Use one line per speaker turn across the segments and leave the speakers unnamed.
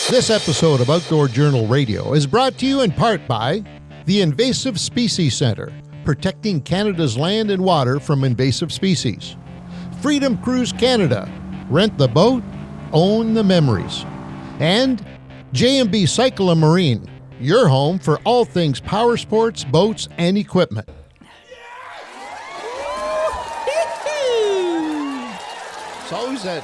This episode of Outdoor Journal Radio is brought to you in part by the Invasive Species Centre, protecting Canada's land and water from invasive species. Freedom Cruise Canada, rent the boat, own the memories. And J&B Cycle and Marine, your home for all things power sports, boats, and equipment.
It's always that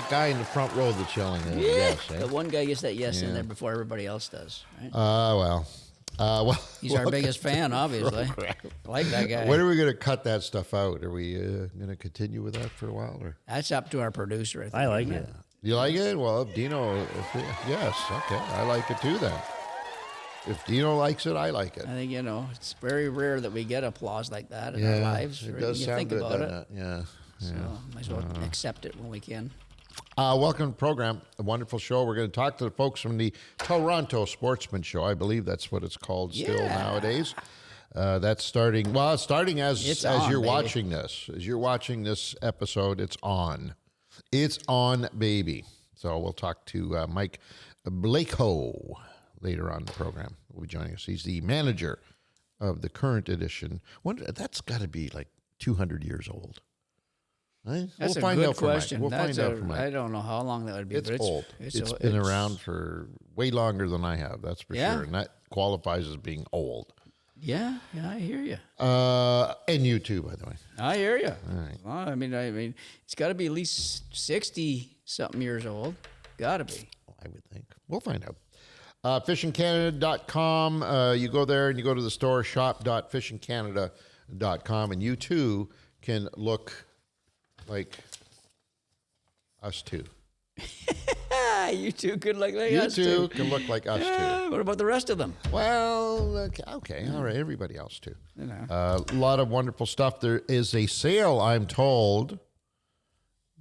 guy in the front row that's yelling at yes. Eh?
The one guy gets that yes in there before everybody else does. Right?
Well,
he's our biggest fan, obviously. I like that guy.
When are we going to cut that stuff out? Are we going to continue with that for a while? Or?
That's up to our producer, I think.
I like it.
You like it? Well, if Dino, yes, okay. I like it too then. If Dino likes it, I like it.
I think, it's very rare that we get applause like that in our lives.
It does sound good, doesn't it? Yeah.
So might as well accept it when we can.
Welcome to the program. A wonderful show. We're going to talk to the folks from the Toronto Sportsman Show. I believe that's what it's called still nowadays. That's starting. Well, it's starting as you're watching this. As you're watching this episode, it's on. It's on, baby. So we'll talk to Mike Blakehoe later on in the program. Will be joining us. He's the manager of the current edition. That's got to be like 200 years old. Right?
That's
we'll find
good
out
question.
We'll find out from Mike.
I don't know how long that would be.
It's old. It's been around for way longer than I have, that's for sure. And that qualifies as being old.
Yeah, I hear you.
And you too, by the way.
I hear you.
All right.
Well, I mean, it's got to be at least 60-something years old. Got to be.
I would think. We'll find out. Fishingcanada.com. You go there and you go to the store, shop.fishingcanada.com, and you too can look like us too.
You two could look like us
too. You
too.
too can look like us too.
What about the rest of them?
Well, okay. All right. Everybody else too. A lot of wonderful stuff. There is a sale, I'm told,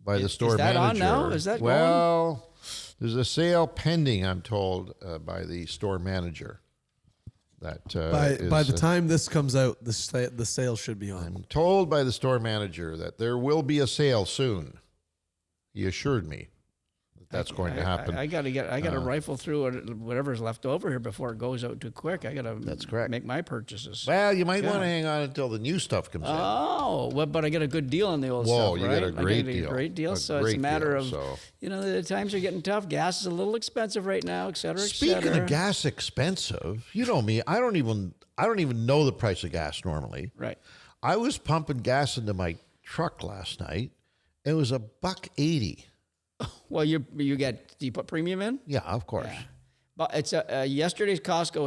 by the store manager.
Is that on now? Is that
going? There's a sale pending, I'm told, by the store manager. That
by the time this comes out, the sale should be on.
I'm told by the store manager that there will be a sale soon. He assured me that that's going to happen.
I got to rifle through whatever's left over here before it goes out too quick. I got to.
That's correct.
Make my purchases.
Well, you might want to hang on until the new stuff comes in.
Oh, well, but I get a good deal on the old stuff.
Whoa, you get a great deal.
Great deal. So it's a matter of the times are getting tough. Gas is a little expensive right now, et cetera, et cetera.
Speaking of gas expensive, you know me. I don't even know the price of gas normally.
Right.
I was pumping gas into my truck last night. It was $1.80.
Well, do you put premium in?
Yeah, of course. Yeah.
But it's yesterday's Costco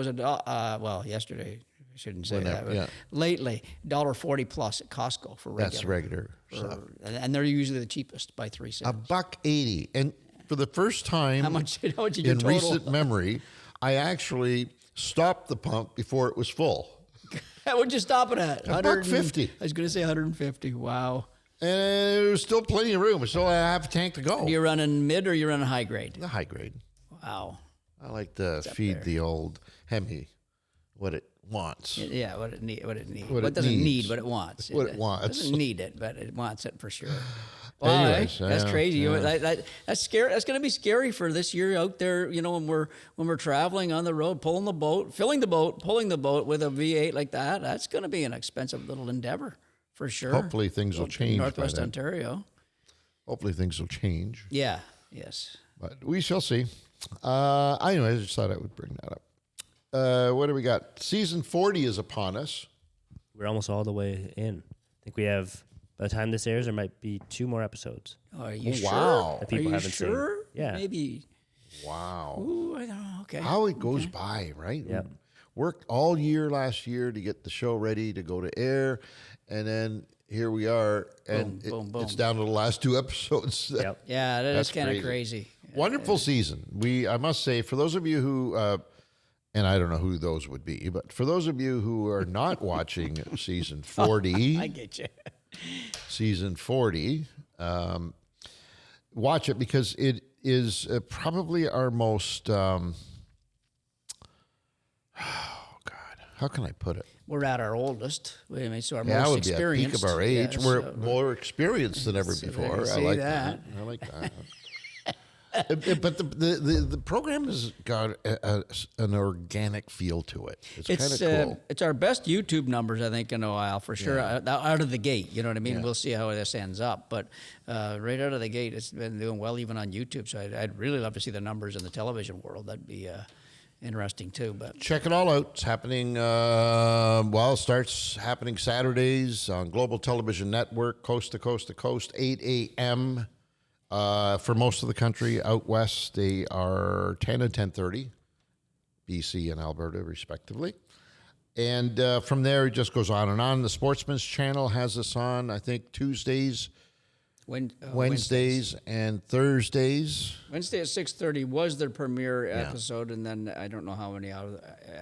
was yesterday I shouldn't say that. But lately, $1.40 plus at Costco for regular.
That's regular stuff.
And they're usually the cheapest by 3 cents.
$1.80, and for the first time
how much in
recent memory, I actually stopped the pump before it was full.
What'd you stop it at?
$1.50.
I was going to say 150. Wow.
And there's still plenty of room. Still, I have a tank to go.
Are you running mid or you're running high grade?
The high grade.
Wow.
I like to feed the old Hemi what it wants.
Yeah, what it needs. What doesn't need, what it wants.
What it wants.
It doesn't need it, but it wants it for sure.
Anyways,
that's crazy. Yeah. That's scary. That's going to be scary for this year out there. When we're traveling on the road, pulling the boat, filling the boat, pulling the boat with a V8 like that. That's going to be an expensive little endeavor. For sure.
Hopefully things will change.
Northwest Ontario.
Hopefully things will change.
Yeah. Yes.
But we shall see. Anyway, I just thought I would bring that up. What do we got? Season 40 is upon us.
We're almost all the way in. I think we have, by the time this airs, there might be 2 more episodes.
Oh, are you sure?
Wow.
That people haven't
sure?
seen. Yeah.
Maybe.
Wow.
Ooh, I don't know. Okay.
How it goes by, right?
Yep.
Worked all year last year to get the show ready to go to air. And then here we are, and it's down to the last 2 episodes.
Yep.
Yeah, that's kind of crazy.
Wonderful season. I must say, for those of you who, and I don't know who those would be, but for those of you who are not watching season 40,
I get you.
Season 40, watch it because it is probably our most. How can I put it?
We're at our oldest. So our
most
experienced.
That would be a peak of our age.
Yeah,
We're more experienced than ever before.
I like
that. I like that. But the program has got an organic feel to it. It's kind of cool.
It's our best YouTube numbers, I think, in a while, for sure. Out of the gate, you know what I mean?
Yeah.
We'll see how this ends up. But right out of the gate, it's been doing well even on YouTube. So I'd really love to see the numbers in the television world. That'd be interesting, too. But
Check it all out. It's happening, it starts happening Saturdays on Global Television Network, coast to coast to coast, 8 a.m. For most of the country. Out west, they are 10 and 10:30, BC and Alberta, respectively. And from there, it just goes on and on. The Sportsman's Channel has us on, I think, Tuesdays, Wednesdays, and Thursdays.
Wednesday at 6:30 was their premiere episode, and then I don't know how many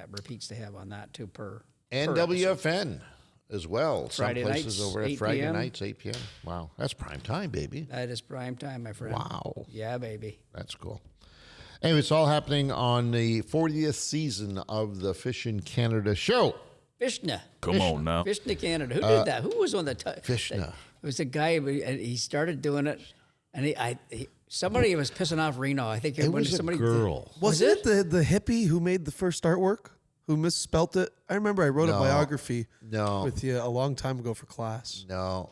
repeats they have on that, too, per
And
per
WFN as well.
Friday
Some places
nights,
over at
8
Friday
p.m.
nights, 8 p.m. Wow, that's prime time, baby.
That is prime time, my friend.
Wow.
Yeah, baby.
That's cool. Anyway, it's all happening on the 40th season of the Fishin' Canada show.
Fishna.
Come on now.
Fishna Canada. Who did that? Who was on the
Fishna.
It was a guy, and he started doing it, and somebody was pissing off Reno. I think
It
when
was a
somebody
girl.
Was it the hippie who made the first artwork? Who misspelt it? I remember I wrote a
No.
biography
No.
with you a long time ago for class.
No.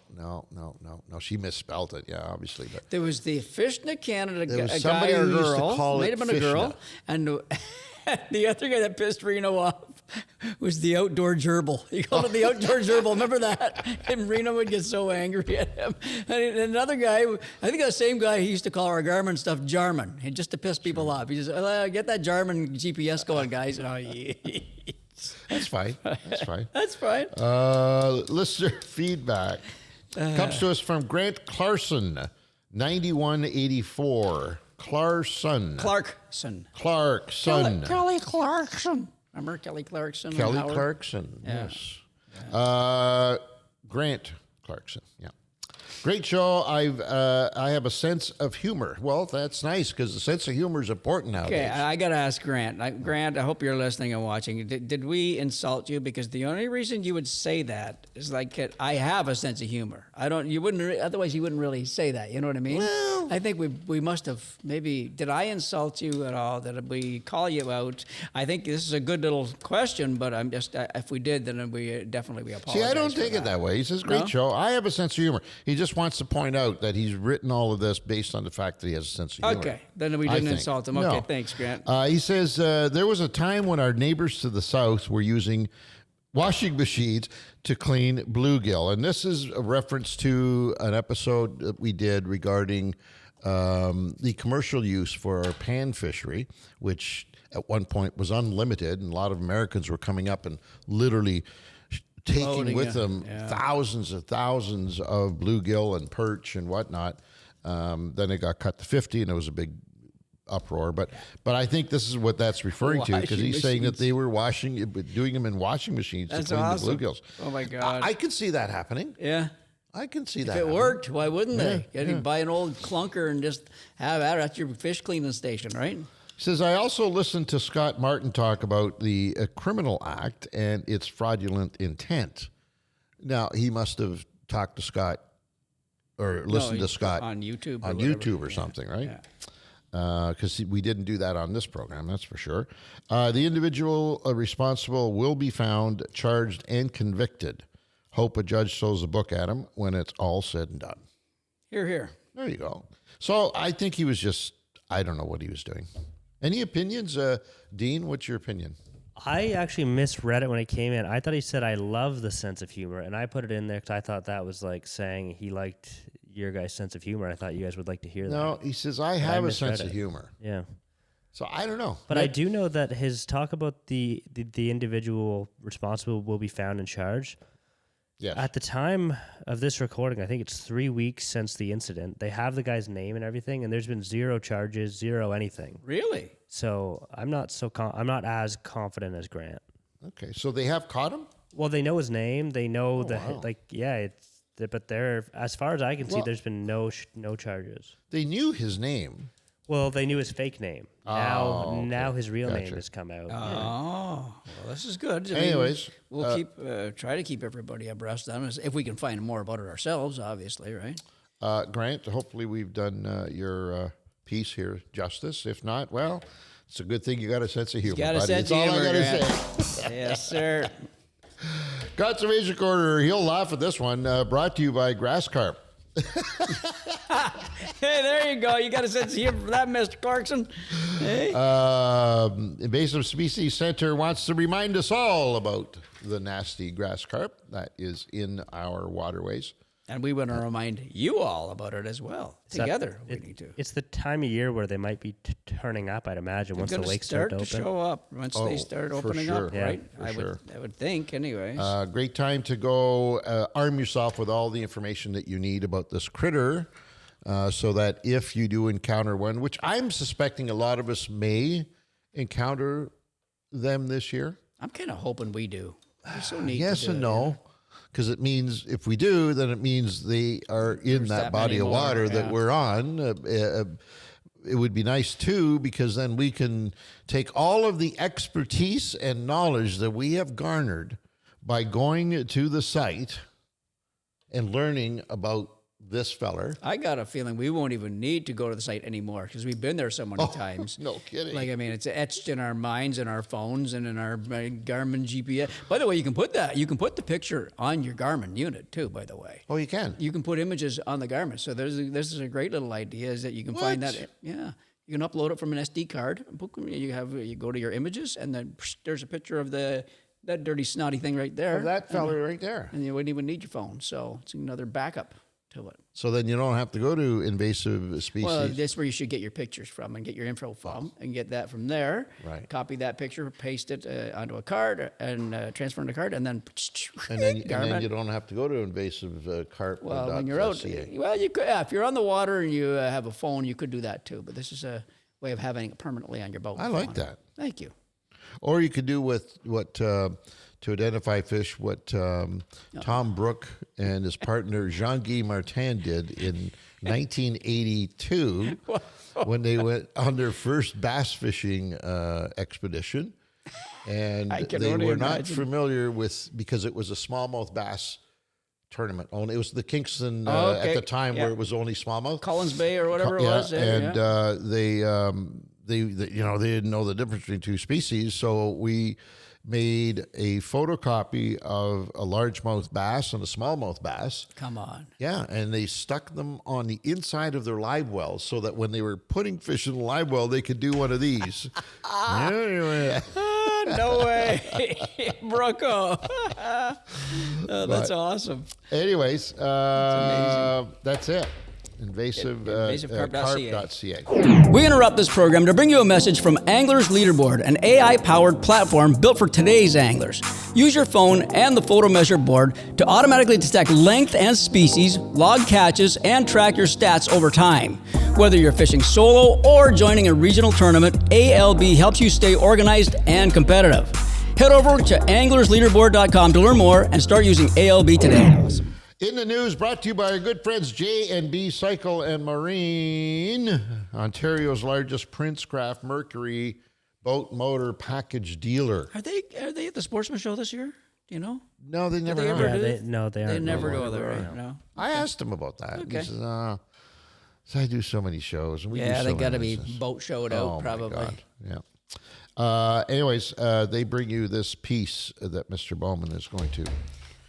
She misspelled it, yeah, obviously. But
There was the Fishna Canada
There was
guy
somebody
or
who used to
girl.
call
Might
it
have been a girl.
Fishna.
And the other guy that pissed Reno off was the outdoor gerbil. He called it the outdoor gerbil. Remember that? And Reno would get so angry at him. And another guy, I think the same guy, he used to call our Garmin stuff Jarman, and just to piss people off. He just, get that Jarman GPS going, guys. Oh, yeah.
that's fine. That's fine.
That's fine.
Listener feedback comes to us from Grant Clarkson, 9184. Clarkson.
Clarkson.
Kelly
Clarkson. Remember Kelly Clarkson? and Howard?
Clarkson,
Yeah.
yes. Grant Clarkson, yeah. Great show. I have a sense of humor. Well, that's nice because the sense of humor is important nowadays.
Okay, I got to ask Grant. Grant, I hope you're listening and watching. Did we insult you? Because the only reason you would say that is like I have a sense of humor. I don't. You wouldn't. Otherwise, you wouldn't really say that. You know what I mean?
Well,
I think we must have maybe. Did I insult you at all? Did we call you out? I think this is a good little question, but I'm just. If we did, then we apologize.
See, I don't take it that way. He says, great
No?
show. I have a sense of humor. He just wants to point out that he's written all of this based on the fact that he has a sense of humor.
Okay, then we
I
didn't
think.
insult him.
No.
Okay, thanks, Grant.
He says, there was a time when our neighbors to the south were using washing machines to clean bluegill. And this is a reference to an episode that we did regarding the commercial use for our pan fishery, which at one point was unlimited. And a lot of Americans were coming up and literally taking
Loading
with
it,
them
yeah.
thousands of bluegill and perch and whatnot. Then it got cut to 50 and it was a big uproar. But I think this is what that's referring to because
Washing
he's saying that
machines.
they were doing them in washing machines
That's
to clean
awesome.
the bluegills.
Oh my God.
I can see that happening.
Yeah.
I can see that.
If it
happening.
worked, why wouldn't they?
Yeah,
You could buy an old clunker and just have that at your fish cleaning station, right?
He says, I also listened to Scott Martin talk about the Criminal Act and its fraudulent intent. Now, he must have talked to Scott or listened to Scott
on YouTube or
on
whatever.
YouTube or something, right?
Yeah.
Because we didn't do that on this program, that's for sure. The individual responsible will be found, charged, and convicted. Hope a judge throws a book at him when it's all said and done.
Here, here.
There you go. So I think he was just, I don't know what he was doing. Any opinions? Dean, what's your opinion?
I actually misread it when it came in. I thought he said, I love the sense of humor. And I put it in there because I thought that was like saying he liked your guys' sense of humor. I thought you guys would like to hear that.
No, he says, I have a
misread
sense of
it.
humor.
Yeah.
So I don't know.
But I do know that his talk about the individual responsible will be found and charged.
Yes.
At the time of this recording, I think it's 3 weeks since the incident. They have the guy's name and everything, and there's been zero charges, zero anything.
Really?
So I'm not I'm not as confident as Grant.
Okay, so they have caught him?
Well, they know his name. They know
wow.
but they're as far as I can see, there's been no charges.
They knew his name.
Well, they knew his fake name. Now his real name
Gotcha.
has come out.
Oh, well, this is good. I mean,
Anyways,
we'll try to keep everybody abreast on us if we can find more about it ourselves, obviously, right?
Grant, hopefully we've done your piece here justice. If not, well, it's a good thing you got a sense of humor.
Got a
buddy.
sense
That's
of
all I
humor,
got to
Grant.
say.
Yes, sir.
Conservation Corner, he'll laugh at this one. Brought to you by Grass Carp.
Hey, there you go. You got a sense of humor for that, Mr. Clarkson. Hey.
Invasive Species Center wants to remind us all about the nasty grass carp that is in our waterways.
And we want to remind you all about it as well. Together, we need to.
It's the time of year where they might be turning up, I'd imagine, once the lakes start to open.
Show up once they start opening
sure.
up,
Yeah,
right?
for
I would think, anyways.
Great time to go arm yourself with all the information that you need about this critter so that if you do encounter one, which I'm suspecting a lot of us may encounter them this year.
I'm kind of hoping we do. They're so neat.
Yes
to do
and
it,
no. Because it means if we do, then it means they are in that body of water that we're on. It would be nice too, because then we can take all of the expertise and knowledge that we have garnered by going to the site and learning about this feller.
I got a feeling we won't even need to go to the site anymore because we've been there so many times.
No kidding.
Like, I mean, it's etched in our minds and our phones and in our Garmin GPS. By the way, you can put the picture on your Garmin unit too, by the way.
Oh, you can?
You can put images on the Garmin. So this is a great little idea is that you can find
What?
that. Yeah. You can upload it from an SD card. You go to your images and then there's a picture of that dirty snotty thing right there.
That fella right there.
And you wouldn't even need your phone. So it's another backup to it.
So then you don't have to go to invasive species.
Well, that's where you should get your pictures from and get your info from and get that from there.
Right.
Copy that picture, paste it onto a card and transfer on the card, and then
and then you don't have to go to invasive carp.
Well, when you're out, well, you could. Yeah, if you're on the water and you have a phone, you could do that too. But this is a way of having it permanently on your boat.
I like that.
Thank you.
Or you could do with what to identify fish what Tom Brook and his partner Jean-Guy Martin did in 1982 when they went on their first bass fishing expedition. And they were not familiar with, because it was a smallmouth bass tournament. Only it was the Kingston at the time where it was only smallmouth.
Collins Bay or whatever it was.
They didn't know the difference between two species, so we made a photocopy of a largemouth bass and a smallmouth bass.
Come on.
Yeah, and they stuck them on the inside of their live wells so that when they were putting fish in the live well, they could do one of these. Anyway.
No way. Brooko. That's awesome.
Anyways, that's it. InvasiveCarp.ca.
We interrupt this program to bring you a message from Anglers Leaderboard, an AI-powered platform built for today's anglers. Use your phone and the photo measure board to automatically detect length and species, log catches, and track your stats over time. Whether you're fishing solo or joining a regional tournament, ALB helps you stay organized and competitive. Head over to anglersleaderboard.com to learn more and start using ALB today. Awesome.
In the news, brought to you by our good friends J&B Cycle and Marine, Ontario's largest Princecraft Mercury boat motor package dealer.
Are they at the Sportsman Show this year? Do you know?
No, they never
they
are.
ever do?
They aren't.
They never go there, right? No.
I asked him about that.
Okay.
He says, I do so many shows. And we do
Yeah,
so
they got to
many
be
business."
boat showed
Oh,
out,
my
probably.
God. Yeah. Anyways, they bring you this piece that Mr. Bowman is going to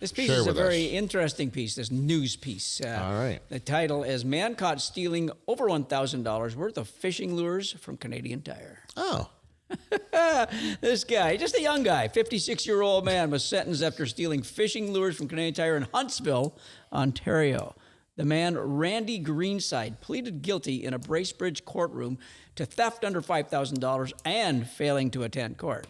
This piece
share
is a
with
very
us.
interesting piece, this news piece.
All right.
The title is Man Caught Stealing Over $1,000 Worth of Fishing Lures from Canadian Tire.
Oh.
This guy, just a young guy, 56-year-old man, was sentenced after stealing fishing lures from Canadian Tire in Huntsville, Ontario. The man, Randy Greenside, pleaded guilty in a Bracebridge courtroom to theft under $5,000 and failing to attend court.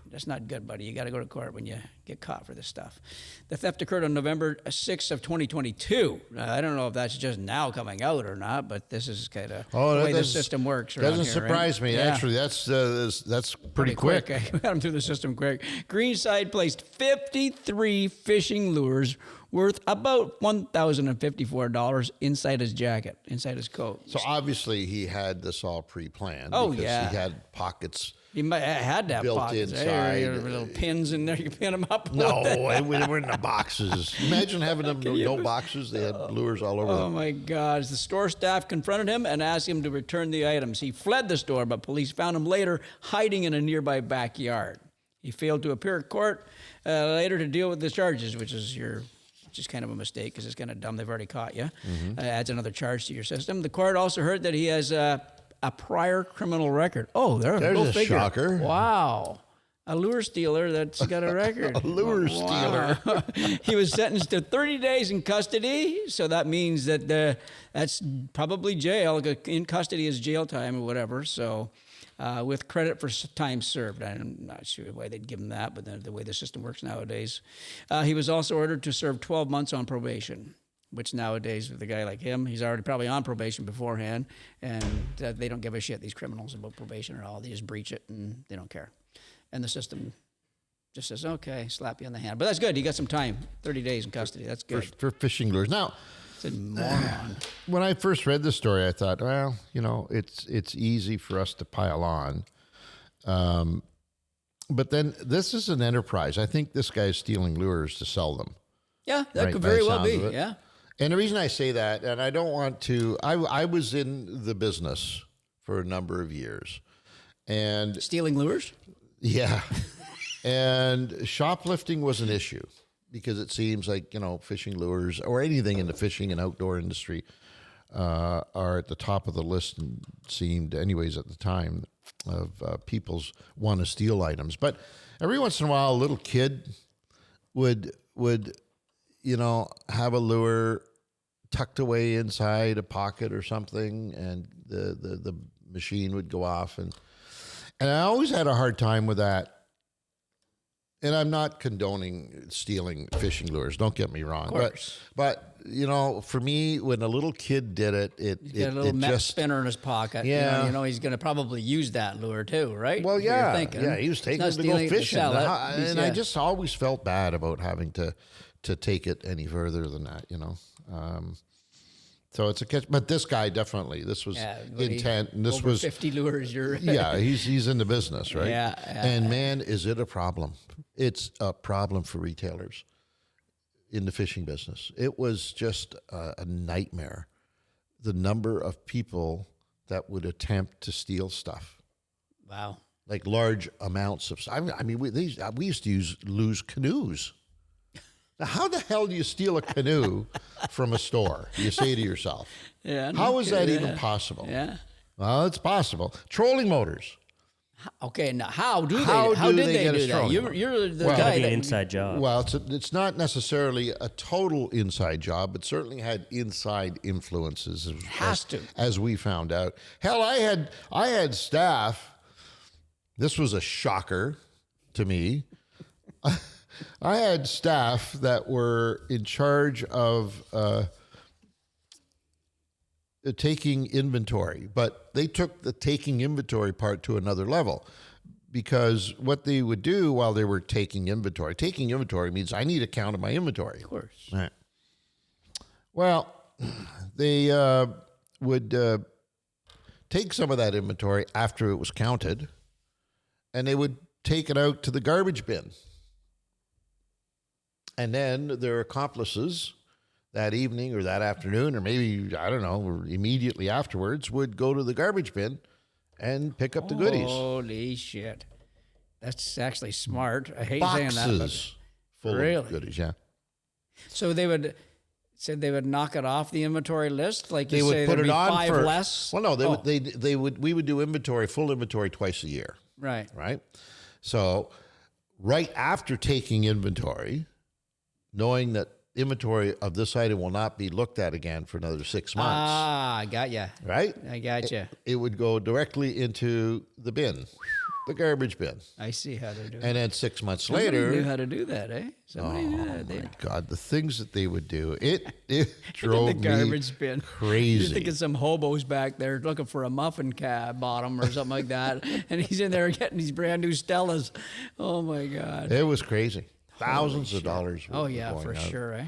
That's not good, buddy. You got to go to court when you get caught for this stuff. The theft occurred on November 6th of 2022. I don't know if that's just now coming out or not, but this is kind of the way the system works around
Doesn't
here,
surprise
right?
me.
Yeah.
Actually, that's pretty quick.
I got him through the system quick. Greenside placed 53 fishing lures worth about $1,054 inside his jacket, inside his coat.
So obviously he had this all pre-planned.
Oh,
because
yeah.
he had pockets.
You might had that
built
pockets.
inside.
Hey, little pins in there. You can pin them up.
No, they were in the boxes. Imagine having them no boxes. They had lures all over
Oh
them.
my God. The store staff confronted him and asked him to return the items. He fled the store, but police found him later hiding in a nearby backyard. He failed to appear at court later to deal with the charges, which is kind of a mistake because it's kind of dumb. They've already caught you. Adds another charge to your system. The court also heard that he has a prior criminal record. Oh, there's
a shocker.
Wow. A lure stealer that's got a record.
A lure stealer.
He was sentenced to 30 days in custody, so that means that that's probably jail. In custody is jail time or whatever, so with credit for time served. I'm not sure why they'd give him that, but the way the system works nowadays. He was also ordered to serve 12 months on probation, which nowadays, with a guy like him, he's already probably on probation beforehand, and they don't give a shit, these criminals, about probation at all. They just breach it, and they don't care. And the system just says, okay, slap you on the hand. But that's good. He got some time, 30 days in custody. That's good.
For fishing lures. Now,
It's a moron.
when I first read this story, I thought, well, it's easy for us to pile on. But then this is an enterprise. I think this guy's stealing lures to sell them.
Yeah, that
Right,
could
by
very
the
well
sounds
be.
of it.
Yeah.
And the reason I say that, and I don't want to, I was in the business for a number of years. And
Stealing lures?
yeah. And shoplifting was an issue because it seems like, fishing lures or anything in the fishing and outdoor industry are at the top of the list and seemed, anyways, at the time of people's want to steal items. But every once in a while, a little kid would have a lure tucked away inside a pocket or something, and the machine would go off. And I always had a hard time with that. And I'm not condoning stealing fishing lures. Don't get me wrong.
Of course.
But for me, when a little kid did it,
He's got a little meth
just
spinner in his pocket.
Yeah.
He's going to probably use that lure too, right?
well,
That's what
yeah,
you're thinking.
yeah. He was taking
Not
it to go
stealing it to
fishing,
sell it.
and I just always felt bad about having to take it any further than that. So it's a catch. But this guy definitely, this was intent, and this
over
was
50 lures.
yeah. He's in the business, right?
Yeah,
And man, is it a problem? It's a problem for retailers in the fishing business. It was just a nightmare. The number of people that would attempt to steal stuff,
Wow.
like large amounts of stuff. I mean, we used to lose canoes. Now, how the hell do you steal a canoe from a store? You say to yourself,
Yeah.
how is that even possible?
Yeah.
Well, it's possible. Trolling motors.
Okay, now how did
do
they
they get
do
a
that?
strong
You're the
Well,
guy
That'd be
that
an inside job.
Well, it's not necessarily a total inside job, but certainly had inside influences.
Has to.
As we found out. Hell, I had staff. This was a shocker to me. I had staff that were in charge of taking inventory, but they took the taking inventory part to another level, because what they would do while they were taking inventory means I need a count of my inventory.
Of course.
Right. Well, they would take some of that inventory after it was counted, and they would take it out to the garbage bin. And then their accomplices that evening or that afternoon, or maybe, I don't know, or immediately afterwards, would go to the garbage bin and pick up the goodies.
Holy shit. That's actually smart. I hate saying that. But
Boxes full
Really?
of goodies, yeah.
so they would knock it off the inventory list, like you
They would
say,
put
there'd
it
be
on
5
for
less.
Well, no,
Oh,
we would do full inventory twice a year,
right.
right? So right after taking inventory, knowing that inventory of this item will not be looked at again for another 6 months,
I got you.
right?
I got you.
It would go directly into the bin, the garbage bin.
I see how they're doing.
And then 6 months
Somebody knew
later,
how to do that, eh? Somebody knew that. They
God, the things that they would do, it
in
drove
the garbage
me
bin.
crazy.
You're thinking some hobo's back there looking for a muffin bottom or something like that, and he's in there getting these brand new Stellas. Oh my God!
It was crazy. Thousands of dollars.
Oh
were
yeah,
going
for
out.
sure, eh?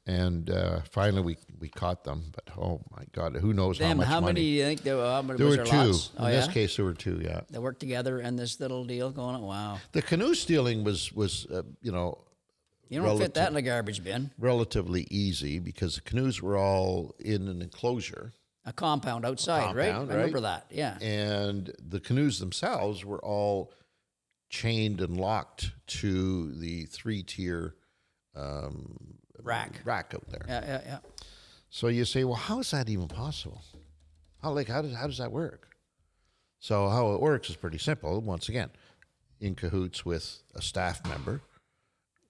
And finally, we caught them. But oh my God, who knows
Them,
how much
how
money?
many do you think there were?
There were two.
Lots?
In this case, there were two. Yeah.
They worked together in this little deal going on. Wow.
The canoe stealing was you know,
You don't fit that in a garbage bin.
relatively easy because the canoes were all in an enclosure.
A compound outside, right? I remember that. Yeah.
And the canoes themselves were all chained and locked to the 3-tier
Rack
out there.
Yeah.
So you say, well, how is that even possible? How does that work? So how it works is pretty simple. Once again, in cahoots with a staff member,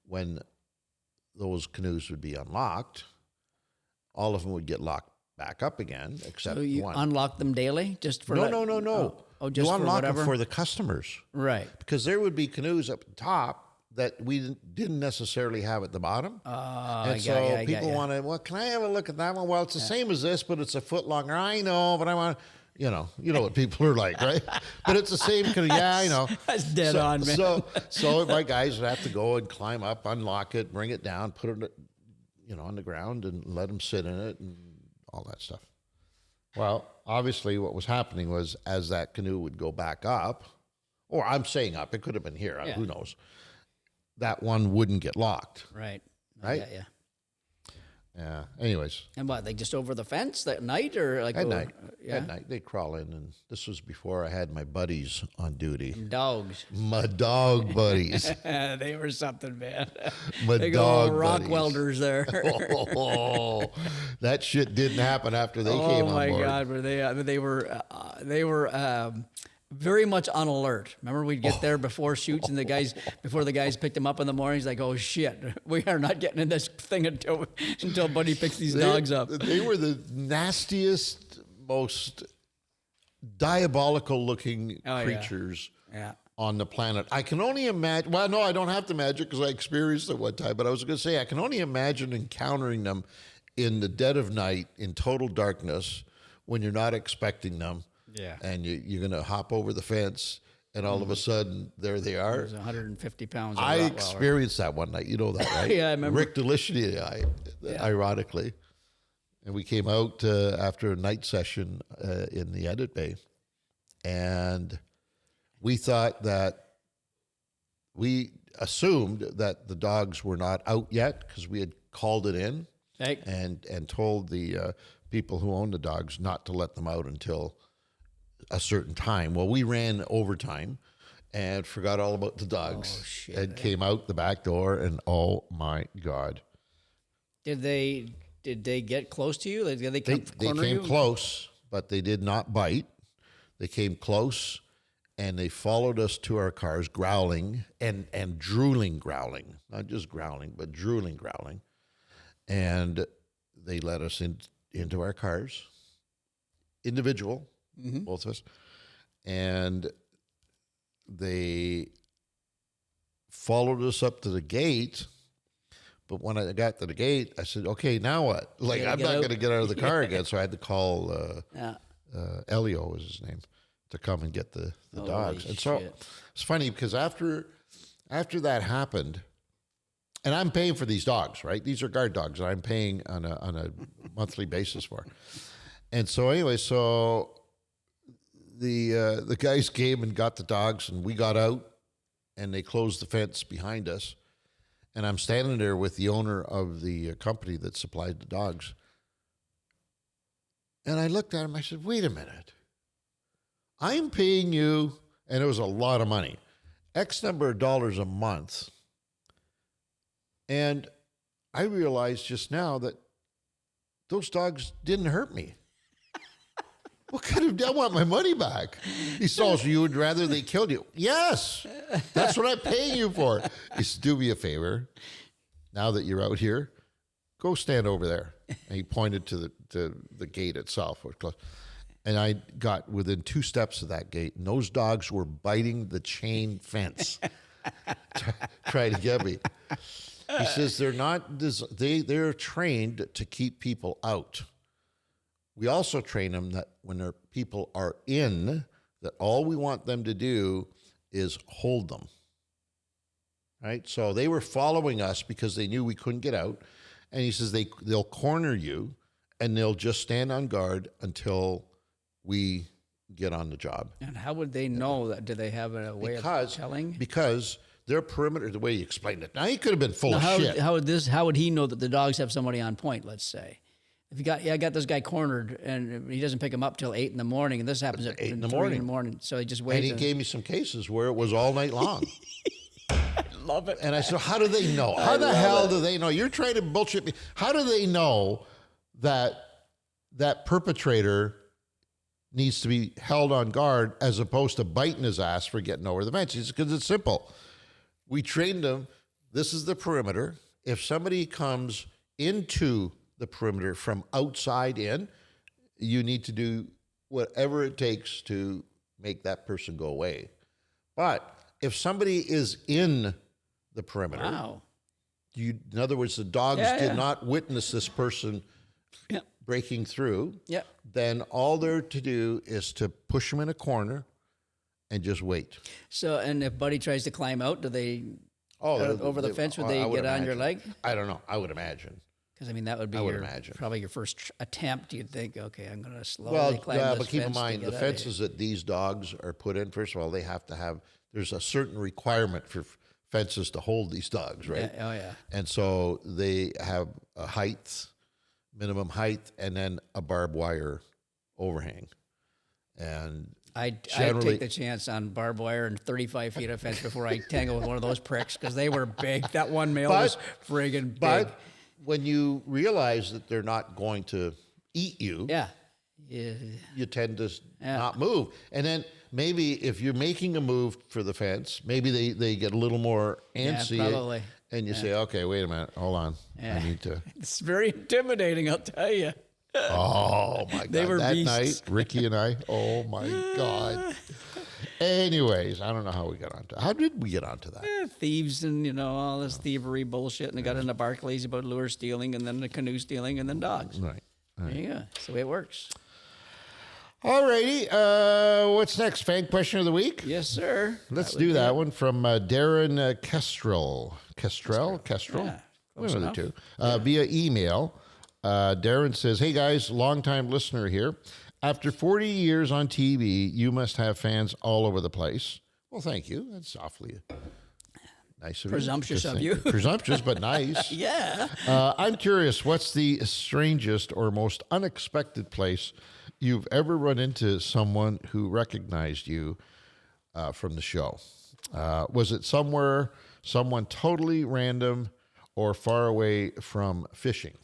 when those canoes would be unlocked, all of them would get locked back up again, except
So you
one.
unlock them daily, just for
No.
Oh, just
you
for
unlock
whatever.
them for the customers,
Right.
because there would be canoes up the top that we didn't necessarily have at the bottom. And so people want to, well, can I have a look at that one? Well, it's the same as this, but it's a foot longer. I know, but I want to, you know what people are like, right? But it's the same canoe. Yeah, I know.
That's dead on, man.
So my guys would have to go and climb up, unlock it, bring it down, put it, on the ground and let them sit in it and all that stuff. Well, obviously what was happening was as that canoe would go back up, or I'm saying up, it could have been here, who knows, that one wouldn't get locked.
Right.
Right?
Yeah.
Yeah. Anyways,
And what, they just over the fence that night or like
at night.
Yeah.
At night, they'd crawl in, and this was before I had my buddies on duty.
Dogs.
My dog buddies.
They were something, man.
My
Big
dog
old rock
buddies.
welders there.
Oh, that shit didn't happen after they came on board.
Oh my God! Were they were very much on alert. Remember, we'd get there before shoots, and before the guys picked them up in the morning, he's like, "Oh shit, we are not getting in this thing until Buddy picks these dogs up."
They were the nastiest, most diabolical-looking creatures on the planet. I can only imagine. Well, no, I don't have to imagine because I experienced it one time. But I was going to say I can only imagine encountering them in the dead of night, in total darkness, when you're not expecting them.
Yeah.
And you're going to hop over the fence, and all of a sudden, there they are.
There's 150 pounds. Of
I
Rottweiler.
experienced that one night. You know that, right?
Yeah, I remember.
Rick Delicious, ironically. And we came out after a night session in the edit bay, and we assumed that the dogs were not out yet because we had called it in and told the people who owned the dogs not to let them out until a certain time. Well, we ran overtime and forgot all about the dogs and came out the back door, and oh my God.
Did they get close to you? Did they come
They
corner
came
you?
close, but they did not bite. They came close, and they followed us to our cars, growling and drooling, growling. Not just growling, but drooling, growling. And they let us into our cars, individual, both of us. And they followed us up to the gate. But when I got to the gate, I said, okay, now what? Like, I'm not going to get out of the car again. So I had to call Elio was his name, to come and get the dogs. And so it's funny because after that happened, and I'm paying for these dogs, right? These are guard dogs that I'm paying on a monthly basis for. And so anyway, the guys came and got the dogs, and we got out, and they closed the fence behind us. And I'm standing there with the owner of the company that supplied the dogs. And I looked at him, I said, wait a minute. I'm paying you, and it was a lot of money, X number of dollars a month. And I realized just now that those dogs didn't hurt me. What kind of, I want my money back. He said, oh, so you would rather they killed you? Yes, that's what I'm paying you for. He said, do me a favor. Now that you're out here, go stand over there. And he pointed to the gate itself. And I got within 2 steps of that gate, and those dogs were biting the chain fence, trying to get me. He says they're trained to keep people out. We also train them that when their people are in, that all we want them to do is hold them. Right? So they were following us because they knew we couldn't get out. And he says they'll corner you, and they'll just stand on guard until we get on the job.
And how would they know that? Do they have a way of telling?
Because their perimeter, the way you explained it. Now, he could have been full of shit.
How would he know that the dogs have somebody on point, let's say? If I got this guy cornered and he doesn't pick him up till 8 in the morning, and this happens at
8 in the
3
morning.
in the morning. So he just waits.
And he gave me some cases where it was all night long.
Love it.
And I said, how do they know? How the hell do they know? You're trying to bullshit me. How do they know that that perpetrator needs to be held on guard as opposed to biting his ass for getting over the fence? Because it's simple. We trained them. This is the perimeter. If somebody comes into the perimeter from outside in, you need to do whatever it takes to make that person go away. But if somebody is in the perimeter,
Wow.
in other words, the dogs did not witness this person breaking through, then all they're to do is to push them in a corner and just wait.
So, and if Buddy tries to climb out, do they over the fence? Would they get on your leg?
I don't know. I would imagine.
Because I mean, that would be probably your first attempt. You'd think, okay, I'm going to slowly climb this
but keep in
fence
mind
to
the
get out of
fences that these dogs are put in. First of all, they have to have. There's a certain requirement for fences to hold these dogs, right?
Yeah, oh yeah.
And so they have a minimum height, and then a barbed wire overhang. And
I'd take the chance on barbed wire and 35 feet of fence before I tangle with one of those pricks because they were big. That one male was friggin' big.
But when you realize that they're not going to eat you, you tend to not move. And then maybe if you're making a move for the fence, maybe they get a little more antsy.
Yeah, probably.
And you say, okay, wait a minute, hold on. I need to.
It's very intimidating, I'll tell you.
Oh, my God.
They were
that
beasts.
night, Ricky and I, oh, my God. Anyways, I don't know how we got onto. How did we get onto that?
Thieves and, all this thievery bullshit. And they got into Barclays about lure stealing and then the canoe stealing and then dogs.
Right.
There you go. That's the way it works.
All righty. What's next? Fan question of the week?
Yes, sir.
Let's do that one from Darren Kestrel. Kestrel?
Yeah,
One of the two. Via email. Darren says, hey, guys, longtime listener here. After 40 years on TV, you must have fans all over the place. Well, thank you. That's awfully nice of you.
Presumptuous of you.
Presumptuous, but nice.
Yeah.
I'm curious, what's the strangest or most unexpected place you've ever run into someone who recognized you from the show? Was it someone totally random or far away from fishing?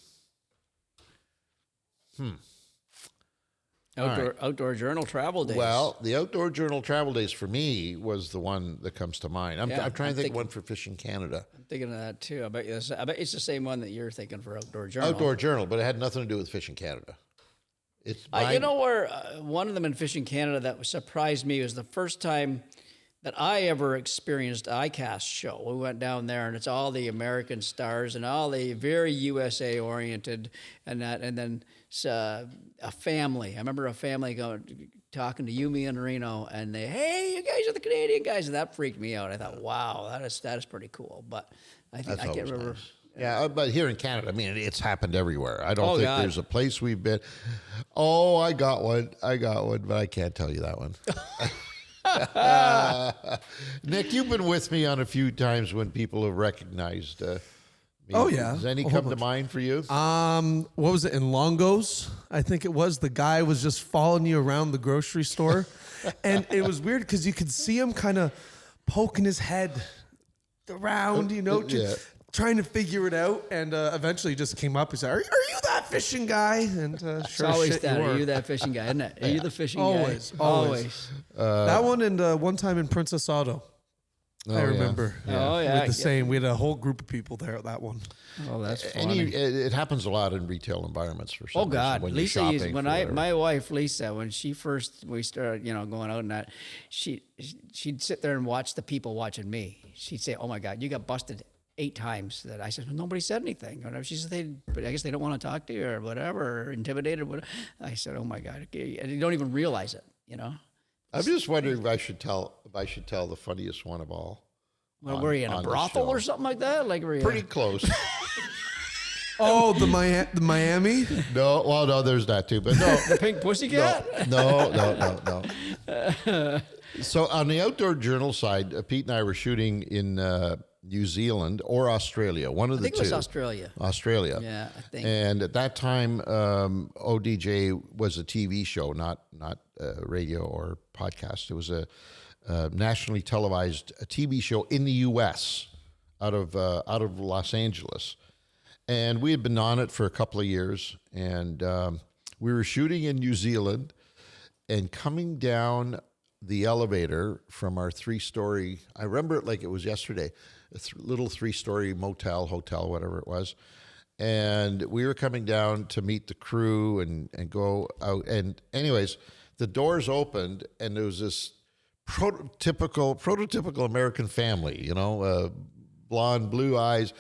Outdoor Journal travel days.
Well, the Outdoor Journal travel days for me was the one that comes to mind. I'm trying to think of one for Fishing Canada.
I'm thinking of that too. I bet it's the same one that you're thinking for Outdoor Journal.
Outdoor Journal, but it had nothing to do with Fishing Canada. It's
where one of them in Fishing Canada that surprised me was the first time that I ever experienced ICAST show. We went down there and it's all the American stars and all the very USA oriented and then a family. I remember a family talking to Yumi and Reno and hey, you guys are the Canadian guys. And that freaked me out. I thought, wow, that is pretty cool. But I think I can't remember.
Nice. Yeah, but here in Canada, I mean, it's happened everywhere. I don't think there's a place we've been. Oh, I got one, but I can't tell you that one. Nick, you've been with me on a few times when people have recognized me.
Oh, yeah.
Does any come to mind for you?
What was it, in Longos? I think it was. The guy was just following you around the grocery store. And it was weird because you could see him kind of poking his head around, trying to figure it out. And eventually he just came up and said, are you that fishing guy? And sure
it's always
shit
that.
you were.
Are you that fishing guy? Isn't it? Are you the fishing guy?
Always. That one and one time in Princess Auto. I remember.
Yeah. Oh, yeah.
With the same. We had a whole group of people there at that one.
Oh, that's funny.
It happens a lot in retail environments for some
Oh God,
reason,
Lisa used my wife Lisa, when we started going out and that, she'd sit there and watch the people watching me. She'd say, "Oh my God, you got busted 8 times." That I said, well, nobody said anything. Whatever. She said, but I guess they don't want to talk to you or whatever, or intimidated. Whatever. I said, oh my God, and you don't even realize it.
I'm just wondering if I should tell the funniest one of all.
Well, were you in a brothel or something like that? Like, were you
Pretty close.
Oh, the Miami.
No, well, no, there's that too, but no,
The pink pussycat?
no. So on the Outdoor Journal side, Pete and I were shooting in New Zealand or Australia, one of the two.
I think it was Australia.
Australia.
Yeah, I think.
And at that time, ODJ was a TV show, not radio or podcast. It was a nationally televised TV show in the U.S. out of Los Angeles. And we had been on it for a couple of years, and we were shooting in New Zealand, and coming down the elevator from our 3-story, I remember it like it was yesterday, a little 3-story hotel, whatever it was. And we were coming down to meet the crew and go out. And anyways, the doors opened, and there was this prototypical American family, blonde, blue eyes,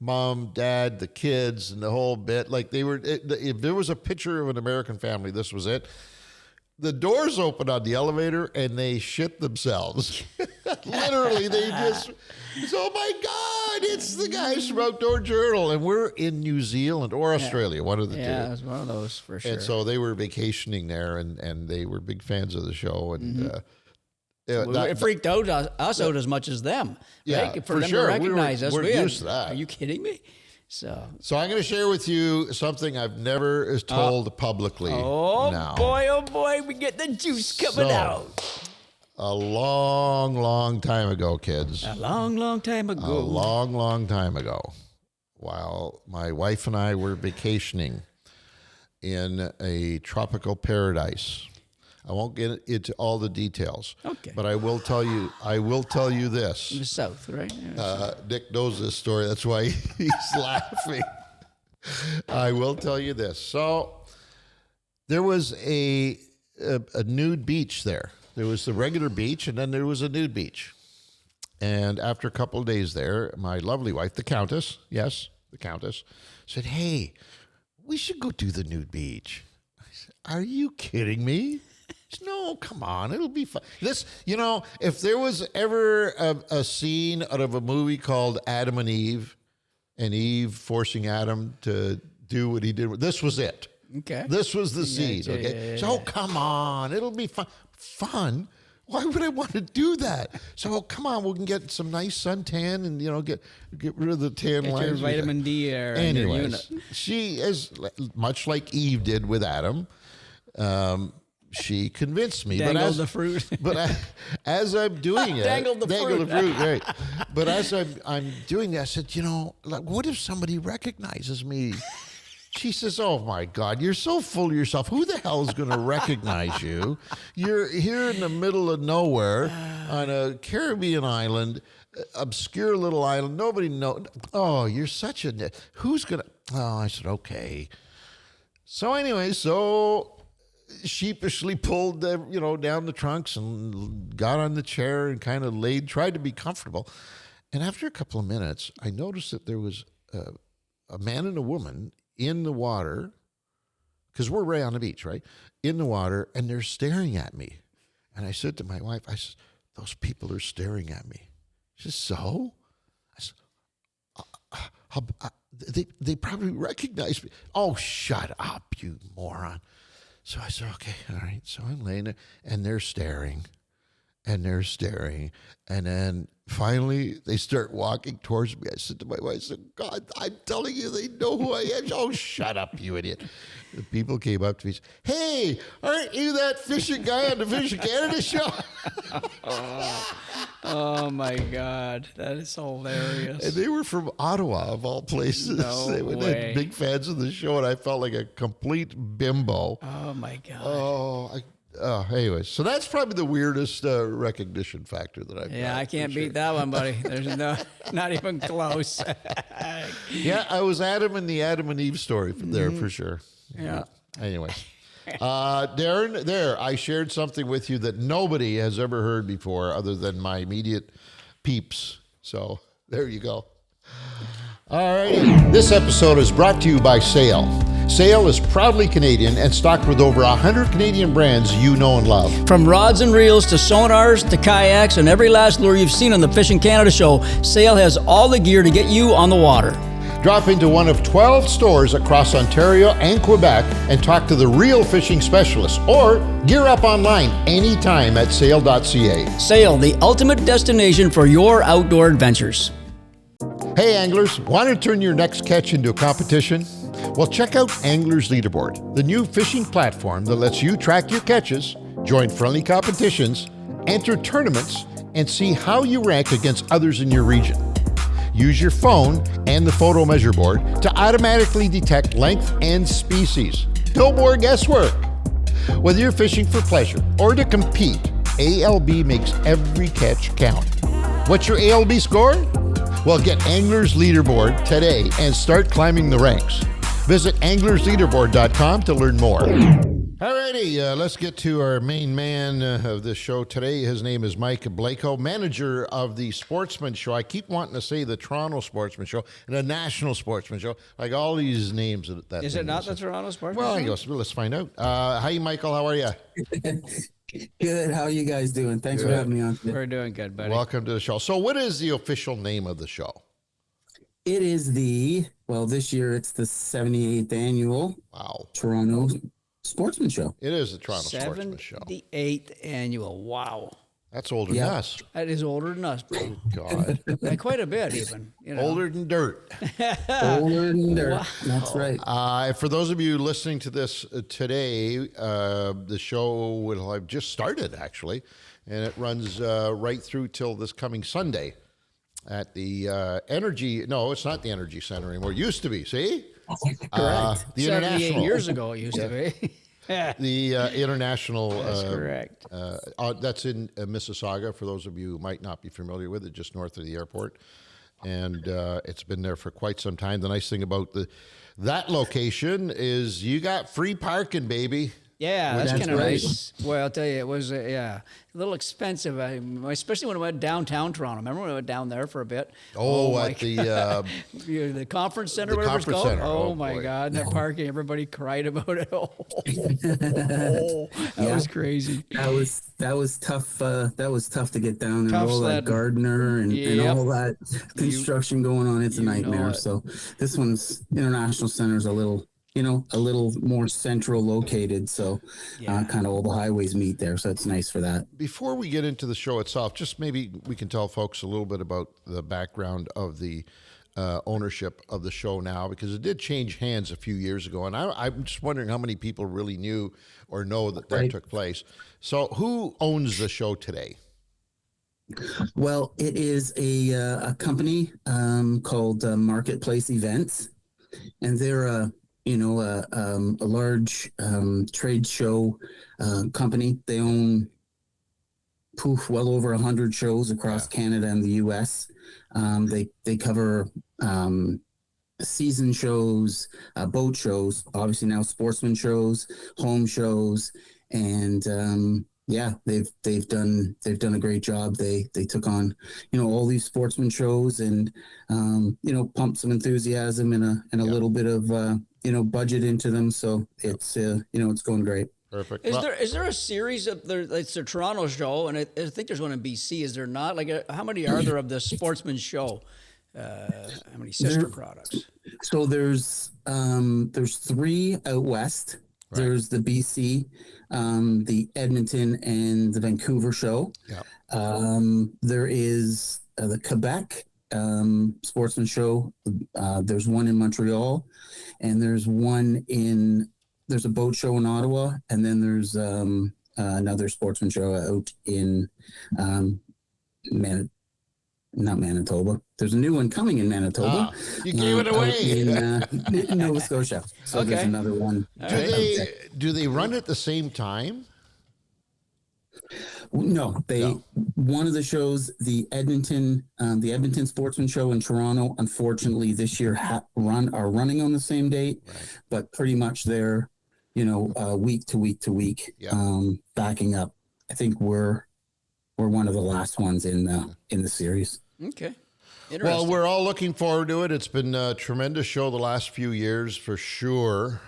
mom, dad, the kids, and the whole bit. Like if there was a picture of an American family, this was it. The doors opened on the elevator and they shit themselves. Literally, they just, oh my God, it's the guys from Outdoor Journal. And we're in New Zealand or Australia, one of the two.
Yeah, it was one of those for sure.
And so they were vacationing there, and they were big fans of the show. And
it freaked out us out as much as them.
Yeah,
right?
for
them
sure.
to recognize us.
We're used to that.
Are you kidding me? So
I'm going to share with you something I've never told publicly.
oh
now.
boy, we get the juice coming out.
A long time ago, kids.
A long time ago.
A long time ago, while my wife and I were vacationing in a tropical paradise. I won't get into all the details.
Okay.
But I will tell you this.
In the south, right?
Nick knows this story. That's why he's laughing. I will tell you this. So there was a nude beach there. There was the regular beach, and then there was a nude beach. And after a couple of days there, my lovely wife, the Countess, said, "Hey, we should go do the nude beach." I said, "Are you kidding me?" She said, "No, come on, it'll be fun." If there was ever a scene out of a movie called Adam and Eve forcing Adam to do what he did, this was it.
Okay.
This was the scene,
yeah,
okay?
yeah.
So, come on, it'll be fun. Fun? Why would I want to do that? So, come on, we can get some nice suntan and, get rid of the tan
Get
lines.
your vitamin D air in your
Anyways,
unit.
she is much like Eve did with Adam. She convinced me.
Dangled the fruit.
But as I'm doing it,
Dangled the fruit.
right? But as I'm doing that, I said, what if somebody recognizes me? She says, "Oh my God, you're so full of yourself. Who the hell is going to recognize you? You're here in the middle of nowhere on a Caribbean island, obscure little island. Nobody knows. Oh, you're such a. Who's going to?" Oh, I said, "Okay." So anyway, sheepishly pulled down the trunks and got on the chair and kind of tried to be comfortable. And after a couple of minutes, I noticed that there was a man and a woman in the water, because we're right on the beach, right? In the water, and they're staring at me. And I said to my wife, I said, "Those people are staring at me." She said, "So?" I said, they probably recognize me. "Oh, shut up, you moron." So I said, "Okay, all right." So I'm laying there, and they're staring, and then finally they start walking towards me. I said to my wife, I said, "God, I'm telling you, they know who I am." "Oh, shut up, you idiot." The people came up to me and said, "Hey, aren't you that fishing guy on the Fishing Canada show?"
Oh my God, that is hilarious.
And they were from Ottawa, of all places.
No
They were
way.
big fans of the show, and I felt like a complete bimbo.
Oh my God.
Anyways, so that's probably the weirdest recognition factor that I've
Yeah,
got,
I can't
for sure.
beat that one, buddy. There's not even close.
Yeah, I was Adam in the Adam and Eve story from there for sure.
Yeah.
Anyways, Darren, I shared something with you that nobody has ever heard before other than my immediate peeps. So there you go. All right. This episode is brought to you by Sail. Sail is proudly Canadian and stocked with over 100 Canadian brands you know and love.
From rods and reels to sonars to kayaks and every last lure you've seen on the Fishing Canada show, Sail has all the gear to get you on the water.
Drop into one of 12 stores across Ontario and Quebec and talk to the real fishing specialists, or gear up online anytime at sail.ca.
Sail, the ultimate destination for your outdoor adventures.
Hey anglers, want to turn your next catch into a competition? Well, check out Anglers Leaderboard, the new fishing platform that lets you track your catches, join friendly competitions, enter tournaments, and see how you rank against others in your region. Use your phone and the photo measure board to automatically detect length and species. No more guesswork. Whether you're fishing for pleasure or to compete, ALB makes every catch count. What's your ALB score? Well, get Anglers Leaderboard today and start climbing the ranks. Visit anglersleaderboard.com to learn more. Alrighty, let's get to our main man of this show today. His name is Mike Blako, manager of the Sportsman Show. I keep wanting to say the Toronto Sportsman Show and the National Sportsman Show, like all these names. That
Is it not the Toronto Sportsman
Well,
Show?
I guess let's find out. Hi, Michael. How are you?
Good. How are you guys doing? Thanks for having me on today.
We're doing good, buddy.
Welcome to the show. So, what is the official name of the show?
It is this year it's the 78th annual
Wow,
Toronto Sportsman Show.
it is the Toronto Sportsman Show.
78th annual. Wow.
That's older
Yeah.
than us.
That is older than us, bro.
God,
And quite a bit, even. You know.
older than dirt.
Older than dirt. That's right.
For those of you listening to this today, the show will have just started, actually, and it runs right through till this coming Sunday at the Energy. No, it's not the Energy Center anymore. It used to be, see?
Correct.
The
78
International.
years ago, it used to be.
The International.
That's correct.
That's in Mississauga, for those of you who might not be familiar with it, just north of the airport. And it's been there for quite some time. The nice thing about that location is you got free parking, baby.
Yeah, that's
That's
kind of
right.
nice. Well, I'll tell you, it was a little expensive, especially when I went downtown Toronto. Remember when I went down there for a bit?
At
The conference center,
The
whatever it's
conference
called.
center.
Oh,
Oh,
my
boy.
God, that parking, everybody cried about it. That was crazy.
That was tough. That was tough to get down and
Tough
all
sledding.
that Gardner and
Yep.
all that construction going on. It's a
you know
nightmare.
it.
So this one's International Center's a little more central located. So kind of all the highways meet there. So it's nice for that.
Before we get into the show itself, just maybe we can tell folks a little bit about the background of the ownership of the show now, because it did change hands a few years ago, and I'm just wondering how many people really knew or know that
Right.
took place. So, who owns the show today?
Well, it is a company called Marketplace Events, and they're a large trade show company. They own well over 100 shows across Canada and the U.S. They cover season shows, boat shows, obviously now sportsman shows, home shows, and they've done a great job. They took on all these sportsman shows and pumped some enthusiasm and a little bit of budget into them. So it's it's going great.
Perfect.
Is there a series of it's the Toronto show, and I think there's one in BC? Is there not? Like, how many are there of the Sportsman Show? How many sister products?
So there's 3 out west.
Right.
There's the BC, the Edmonton, and the Vancouver show.
Yeah.
There is the Quebec Sportsman Show. There's one in Montreal, and there's a boat show in Ottawa, and then there's another sportsman show out in not Manitoba. There's a new one coming in Manitoba.
You gave it away.
In Nova Scotia. So there's another one.
Do they run at the same time?
No, one of the shows, the Edmonton Sportsman Show in Toronto, unfortunately this year are running on the same date, but pretty much they're week to week to week, backing up. I think we're one of the last ones in the series.
Okay.
Well, we're all looking forward to it. It's been a tremendous show the last few years, for sure.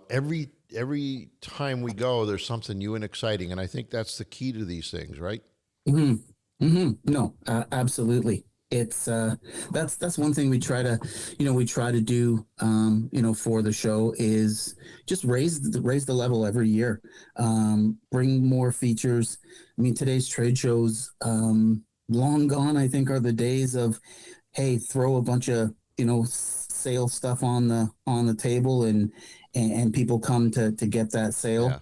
Every time we go, there's something new and exciting, and I think that's the key to these things, right?
No, absolutely. it's that's one thing we try to do for the show is just raise the level every year, bring more features. I mean, today's trade shows, long gone, I think, are the days of, hey, throw a bunch of sale stuff on the table and people come to get that sale.